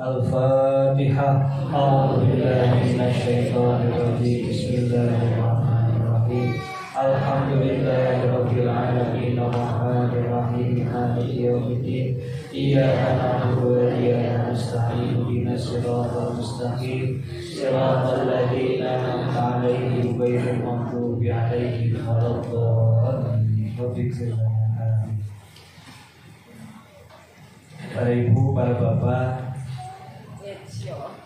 Al-Fatihah. A'udzubillahi minasyaitonirrajim. Bismillahirrahmanirrahim. Alhamdulillahirabbil alamin arrahmanir rahim maliki yaumiddin. Iyyaka na'budu wa iyyaka nasta'in ihdinas siratal mustaqim siratal ladzina an'amta 'alaihim ghairil maghdubi 'alaihim waladdallin. Para ibu, para bapak,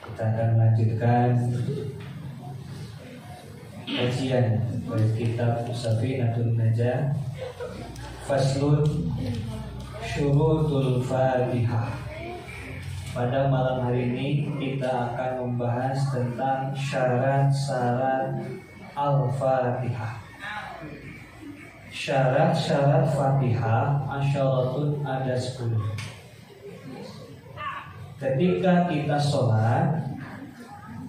kita akan melanjutkan kajian dari kitab Safinatul Najah, Faslun Syurutul Fatihah. Pada malam hari ini kita akan membahas tentang syarat-syarat Al-Fatihah. Syarat-syarat Fatihah asyaratun ada 10. Ketika kita sholat,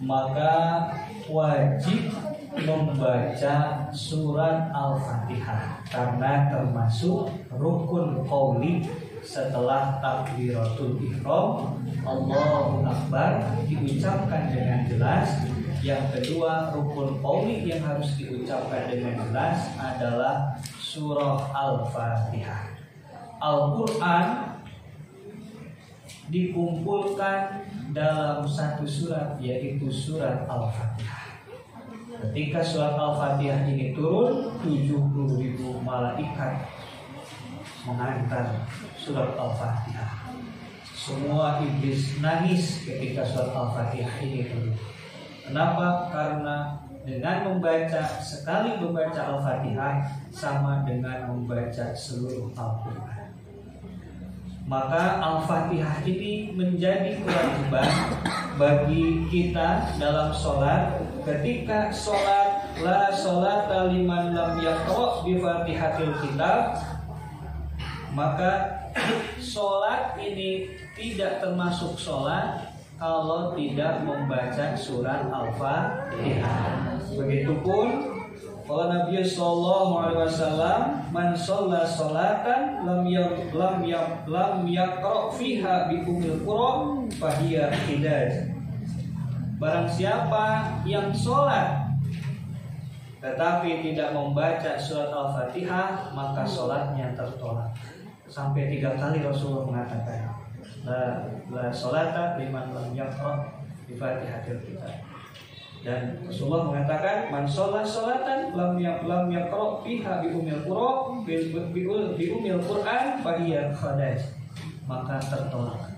maka wajib membaca surat Al-Fatihah karena termasuk rukun qauli setelah takbiratul ihram, Allahu Akbar, diucapkan dengan jelas. Yang kedua, rukun qauli yang harus diucapkan dengan jelas adalah surah Al-Fatihah. Al-Quran dikumpulkan dalam satu surat, yaitu surat Al-Fatihah. Ketika surat Al-Fatihah ini turun, 70.000 malaikat mengantar surat Al-Fatihah. Semua iblis nangis ketika surat Al-Fatihah ini turun. Kenapa? Karena dengan sekali membaca Al-Fatihah sama dengan membaca seluruh Al-Quran. Maka Al-Fatihah ini menjadi kewajiban bagi kita dalam sholat. Ketika sholat, la sholata liman lam yaqra' bi Fatihatil Kitab, maka sholat ini tidak termasuk sholat kalau tidak membaca surat Al-Fatihah. Begitupun kalau Nabi sallallahu alaihi wasallam, man shalla sholatan lam yaqra fiha bi ummil qura fahiya khidaj. Barang siapa yang sholat tetapi tidak membaca surat Al-Fatihah, maka sholatnya tertolak. Sampai 3 kali Rasulullah mengatakan, la sholata liman lam yaqra bi Fatihatil Kitab. Dan Rasulullah mengatakan, man sholat sholatan lam yaqra fiha bi ummil qura bi ummil Qur'an fahiya khadaj, maka tertolak.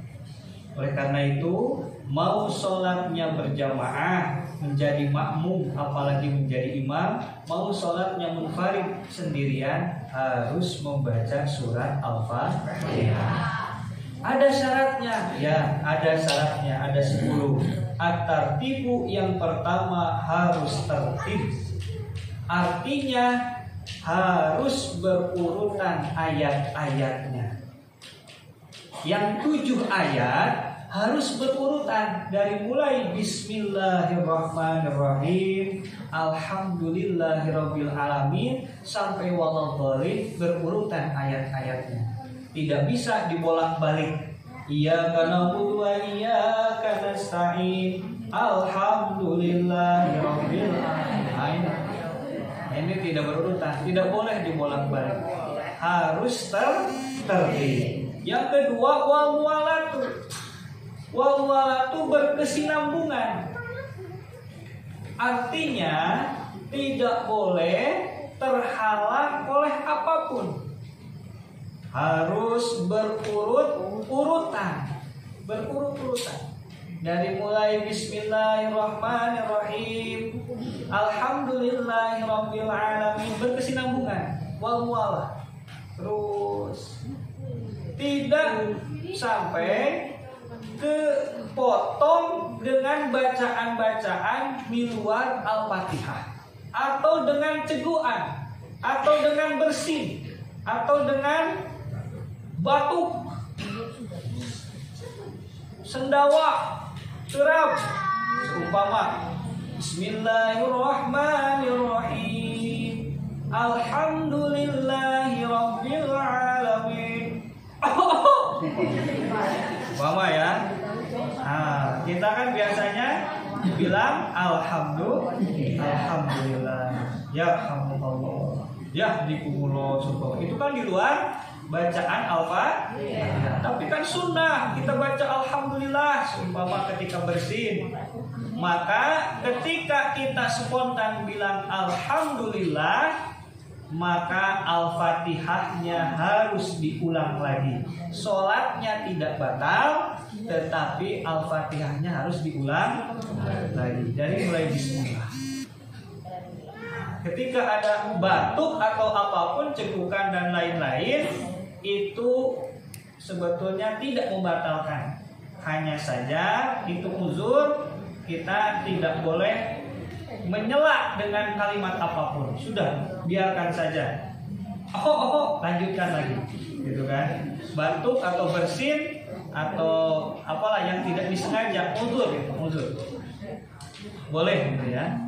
Oleh karena itu, mau sholatnya berjamaah menjadi makmum, apalagi menjadi imam, mau sholatnya munfarid sendirian, harus membaca surat Al-Fatihah. Ada syaratnya? Ya, ada syaratnya, ada 10. At-tartibu, yang pertama harus tertib. Artinya harus berurutan ayat-ayatnya. Yang 7 ayat harus berurutan dari mulai Bismillahirrahmanirrahim, Alhamdulillahirabbil alamin sampai waladhdallin, berurutan ayat-ayatnya. Tidak bisa dibolak-balik. Iyyaka na'budu wa iyyaka nasta'in, Alhamdulillahirabbil alamin. Ini tidak berurutan, tidak boleh dibolak-balik. Harus tertib. Yang kedua, wal muwalatu. Wal muwalatu berkesinambungan. Artinya tidak boleh terhalang oleh apapun. Harus berurut-urutan. Dari mulai Bismillahirrahmanirrahim, Alhamdulillahirabbil alamin, berkesinambungan. Wal muwalah. Terus tidak sampai kepotong dengan bacaan-bacaan di luar Al-Fatihah, atau dengan ceguan, atau dengan bersin, atau dengan batuk, sendawa, terap, seumpama Bismillahirrahmanirrahim, Alhamdulillahirabbil alamin. Umpama ya. Nah, kita kan biasanya bilang alhamdulillah, ya alhamdulillah, ya dikumullah, itu kan di luar bacaan Al-Fatihah. Tapi kan sunnah kita baca alhamdulillah seumpama ketika bersin. Maka ketika kita spontan bilang alhamdulillah, maka Al-Fatihahnya harus diulang lagi. Sholatnya tidak batal, tetapi Al-Fatihahnya harus diulang lagi. Dari mulai bismillah. Ketika ada batuk atau apapun, cekukan dan lain-lain, itu sebetulnya tidak membatalkan. Hanya saja itu uzur, kita tidak boleh menyela dengan kalimat apapun. Sudah, biarkan saja. Lanjutkan lagi, gitu kan? Batuk atau bersin atau apalah yang tidak disengaja, uzur. Boleh gitu ya.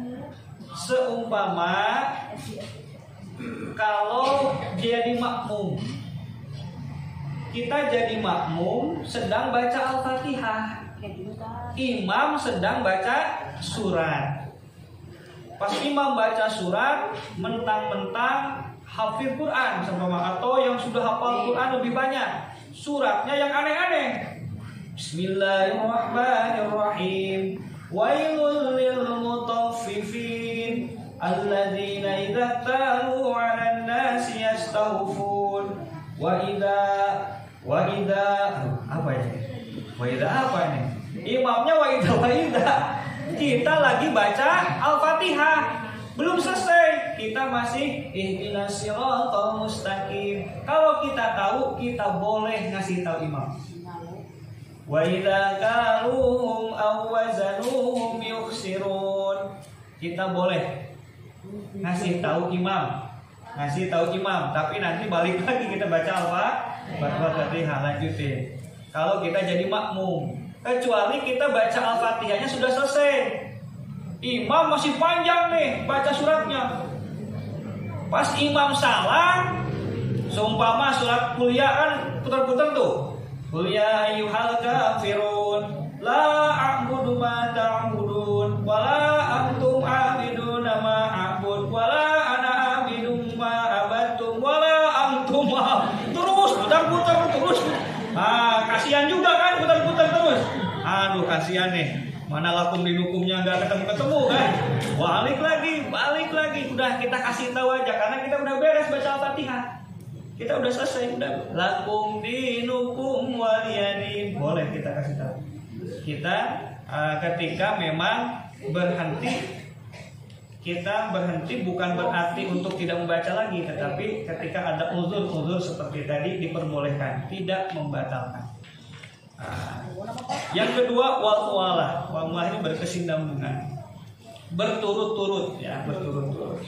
Seumpama kalau jadi makmum, kita jadi makmum sedang baca Al-Fatihah, imam sedang baca surat. Pas imam baca surat, mentang-mentang hafid Quran sama, atau yang sudah hafal Quran lebih banyak, suratnya yang aneh-aneh. Bismillahirrahmanirrahim. Wailul lil mutaffifin alladzina idza talu 'alan nasi yastawfun wa idza apa ini? Imamnya wa idza. Kita lagi baca Al-Fatihah, belum selesai, kita masih ihdinas siratal mustaqim. Kalau kita tahu, kita boleh ngasih tahu imam. Wa idza kaluhum aw wazanuhum yukhsirun. Kita boleh ngasih tahu imam, tapi nanti balik lagi kita baca Al-Fatihah, lanjutin. Kalau kita jadi makmum, kecuali kita baca Al-Fatihahnya sudah selesai, imam masih panjang nih baca suratnya. Pas imam salah, seumpama surat kuliah kan putar-putar tuh. Qul ya ayyuhal kafirun la a'budu ma ta'budun wa la antum 'abiduna ma a'bud wa la ana 'abidum ma abattum wa la antum terus putar-putar terus. Kasihan juga kan putar-putar terus. Aduh kasihan nih. Mana lakum dinukumnya nggak ketemu kan? Balik lagi. Udah kita kasih tahu aja karena kita udah beres baca Al-Fatihah. Kita udah selesai, udah lakum dinukum waliyadin. Boleh kita kasih tahu. Kita ketika memang berhenti, kita berhenti bukan berarti untuk tidak membaca lagi, tetapi ketika ada uzur seperti tadi diperbolehkan, tidak membatalkan. Yang kedua wal-mualah ini berkesinambungan, berturut-turut ya, berturut-turut.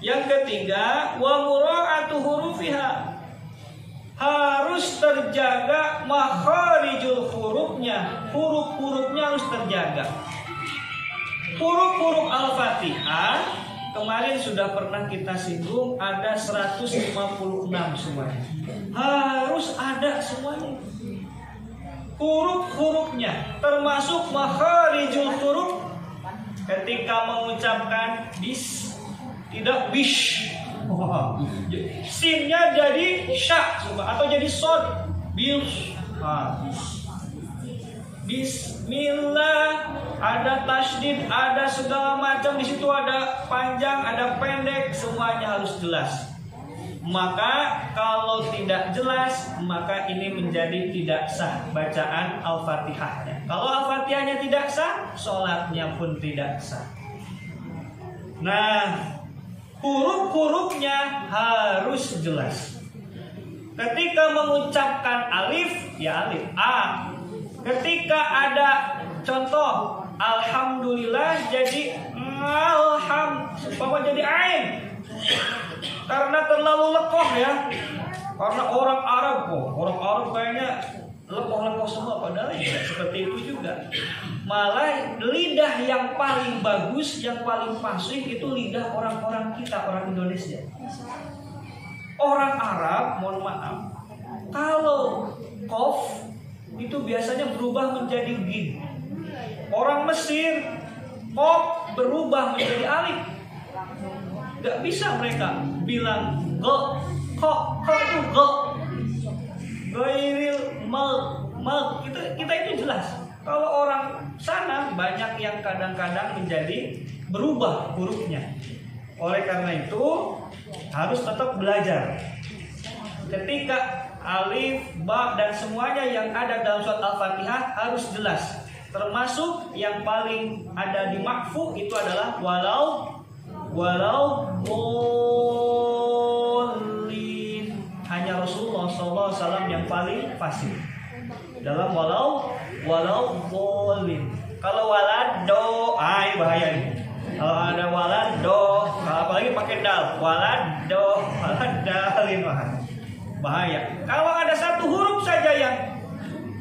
Yang ketiga wa mura'atu hurufiha, harus terjaga makharijul hurufnya, huruf-hurufnya harus terjaga. Huruf-huruf Al-Fatihah kemarin sudah pernah kita singgung, ada 156 semuanya. Harus ada semuanya. Huruf-hurufnya termasuk makharijul huruf. Ketika mengucapkan bis, tidak bish. Sinnya jadi sya atau jadi sod. Bismillah, ada tasydid, ada segala macam di situ, ada panjang, ada pendek, semuanya harus jelas. Maka kalau tidak jelas, maka ini menjadi tidak sah bacaan Al-Fatihahnya. Kalau Al-Fatihahnya tidak sah, sholatnya pun tidak sah. Nah, huruf-hurufnya harus jelas. Ketika mengucapkan alif, ya alif A. Ketika ada contoh alhamdulillah jadi umpama jadi ain. Karena terlalu lekoh ya. Karena orang Arab kayaknya lekoh-lekoh semua, padahal tidak seperti itu juga. Malah lidah yang paling bagus, yang paling fasih itu lidah orang-orang kita, orang Indonesia. Orang Arab, mohon maaf, kalau qaf itu biasanya berubah menjadi gin. Orang Mesir kok berubah menjadi alif. Gak bisa mereka bilang go, kok itu go. Goiril mal kita itu jelas. Kalau orang sana banyak yang kadang-kadang menjadi berubah hurufnya. Oleh karena itu harus tetap belajar. Ketika alif, ba dan semuanya yang ada dalam surat Al-Fatihah harus jelas. Termasuk yang paling ada di makfu itu adalah walau bolin. Hanya Rasulullah SAW yang paling fasih dalam walau bolin. Kalau walado, bahaya nih. Kalau ada walado, apalagi pakai dal, waladalin bahaya. Kalau ada satu huruf saja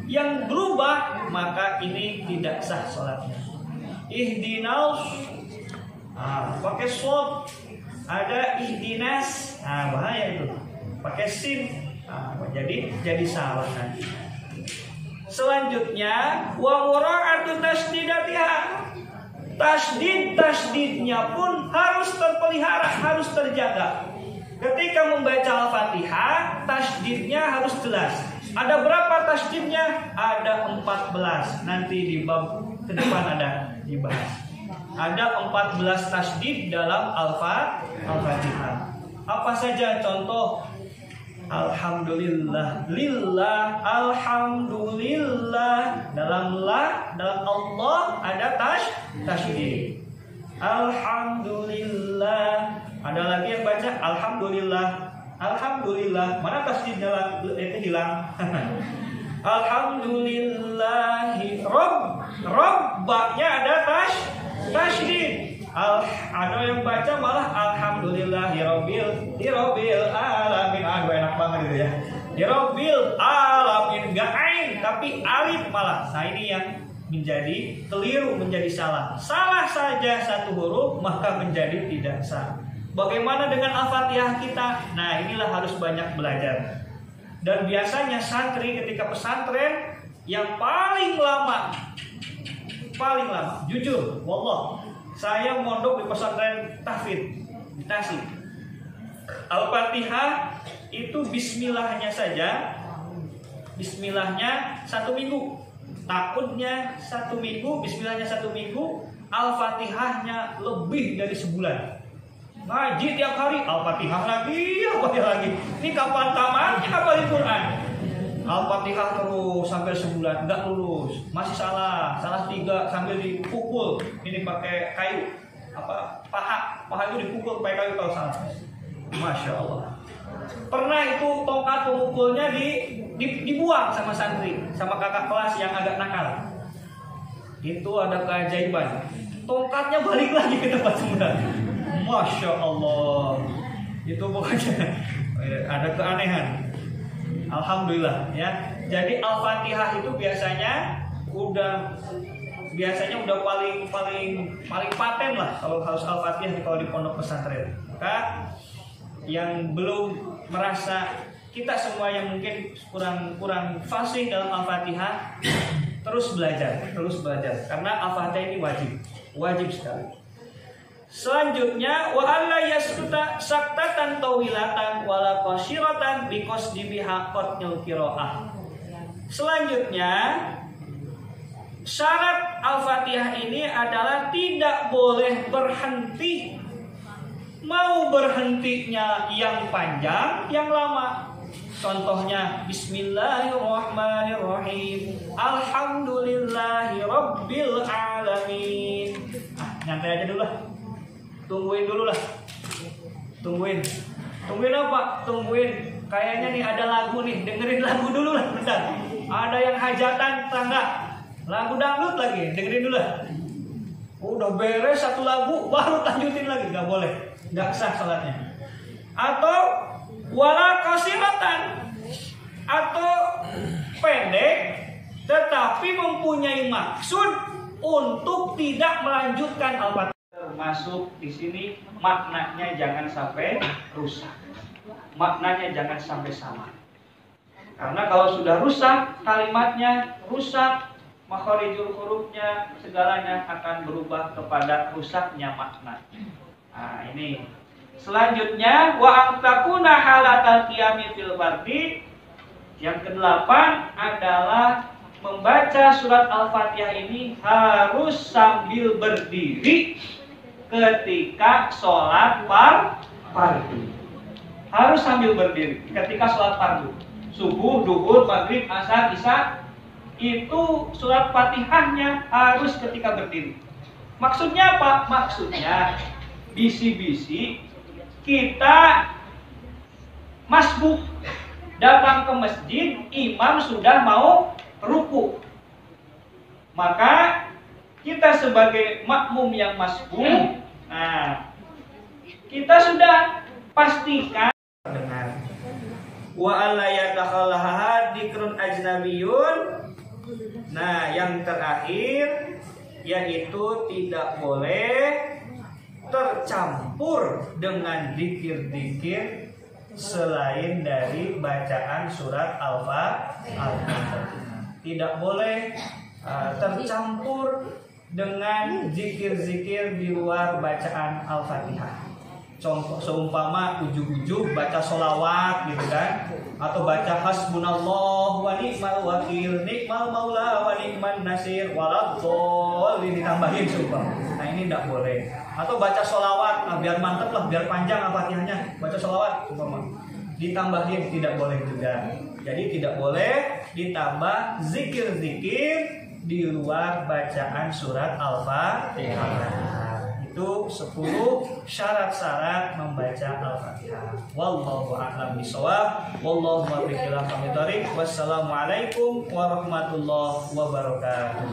yang berubah, maka ini tidak sah sholatnya. Ihdinas, pakai shod, ada ihdinas, bahaya itu. Pakai sin, jadi salah nanti. Selanjutnya, wa mura'atu tasdidatiha. Tasdidnya pun harus terpelihara, harus terjaga. Ketika membaca Al-Fatihah, tasdidnya harus jelas. Ada berapa tasdidnya? Ada 14. Nanti di bab ke depan ada dibahas. Ada 14 tasdid dalam Al-Fatihah. Apa saja contoh? Alhamdulillah, lillah, alhamdulillah. Dalam Allah ada tasydid. Alhamdulillah. Ada lagi yang baca alhamdulillah. Mana tasydidnya itu hilang? Alhamdulillahi Rabbanya ada tasydid. Ada yang baca malah alhamdulillahirabbil alamin. Enak banget gitu ya. Hirabbil alamin, enggak ain tapi alif malah. Nah, ini yang menjadi keliru, menjadi salah. Salah saja satu huruf maka menjadi tidak sah. Bagaimana dengan Al-Fatihah kita? Nah, inilah harus banyak belajar. Dan biasanya santri ketika pesantren yang paling lama, jujur, wallah, saya mondok di pesantren tahfidz di Tasik. Al-Fatihah itu bismillahnya saja, bismillahnya 1 minggu, takutnya 1 minggu, bismillahnya 1 minggu, Al-Fatihahnya lebih dari sebulan. Ngaji tiap hari, Al-Fatihah lagi. Ini kapan tamatnya hafalin Quran? Al-Fatihah terus sampai sebulan, enggak lulus, masih salah 3 sambil dipukul. Ini pakai kayu, paha itu dipukul pakai kayu kalau salah. Masya Allah. Pernah itu tongkat pemukulnya dibuang sama santri, sama kakak kelas yang agak nakal. Itu ada keajaiban, tongkatnya balik lagi ke tempat semula. Masya Allah. Itu pokoknya ada keanehan. Alhamdulillah ya. Jadi Al-Fatihah itu biasanya udah paling paten lah kalau harus Al-Fatihah kalau di pondok pesantren. Maka yang belum merasa, kita semua yang mungkin kurang fasih dalam Al-Fatihah, terus belajar karena Al-Fatihah ini wajib sekali. Selanjutnya wa alla yaskuta saktatan tawilatan wala qashiratan biqasdi biha qatnil qiraah. Selanjutnya syarat Al-Fatihah ini adalah tidak boleh berhenti. Mau berhentinya yang panjang, yang lama. Contohnya Bismillahirrahmanirrahim, Alhamdulillahi Rabbil Alamin. Nyantai aja dulu lah. Tungguin Tungguin apa? Tungguin. Kayaknya nih ada lagu nih, dengerin lagu dulu lah bentar. Ada yang hajatan tangga, lagu dangdut lagi, dengerin dulu lah. Udah beres satu lagu, baru lanjutin lagi, nggak boleh, nggak sah salatnya. Atau wala qasiratan, atau pendek tetapi mempunyai maksud untuk tidak melanjutkan Al-Fatihah. Termasuk di sini maknanya jangan sampai rusak, maknanya jangan sampai sama. Karena kalau sudah rusak kalimatnya, rusak makharijul hurufnya, segalanya akan berubah kepada rusaknya makna. Nah, ini. Selanjutnya wa antakuna halatal qiyami fil fardi. Yang kedelapan adalah membaca surat Al-Fatihah ini harus sambil berdiri ketika sholat fardu. Harus sambil berdiri ketika sholat fardu. Subuh, duhur, maghrib, asar, isya, itu surat Fatihahnya harus ketika berdiri. Maksudnya apa? Maksudnya bisi-bisi kita masbuk datang ke masjid, imam sudah mau ruku, maka kita sebagai makmum yang masbuk, nah kita sudah pastikan dengan wa alla yatakhallaha dzikrun ajnabiyyun. Nah, yang terakhir yaitu tidak boleh tercampur dengan zikir-zikir selain dari bacaan surat Al-Fatihah. Tidak boleh tercampur dengan zikir-zikir di luar bacaan Al-Fatihah. Contoh seumpama ujug-ujug baca sholawat gitu kan, atau baca hasbunallah wa ni'mal wakil, ni'mal maula wa ni'man nasir, waladhdallin ditambahin seumpama. Nah, ini tidak boleh. Atau baca sholawat, nah biar mantep lah, biar panjang Al-Fatihahnya, baca sholawat seumpama, ditambahin, tidak boleh juga. Jadi tidak boleh ditambah zikir-zikir di luar bacaan surat Al-Fatihah. Itu 10 syarat-syarat membaca Al-Fatihah. Wallahu a'lam bishawab. Wallahu muwaffiq ila aqwamit thoriq. Wassalamualaikum warahmatullahi wabarakatuh.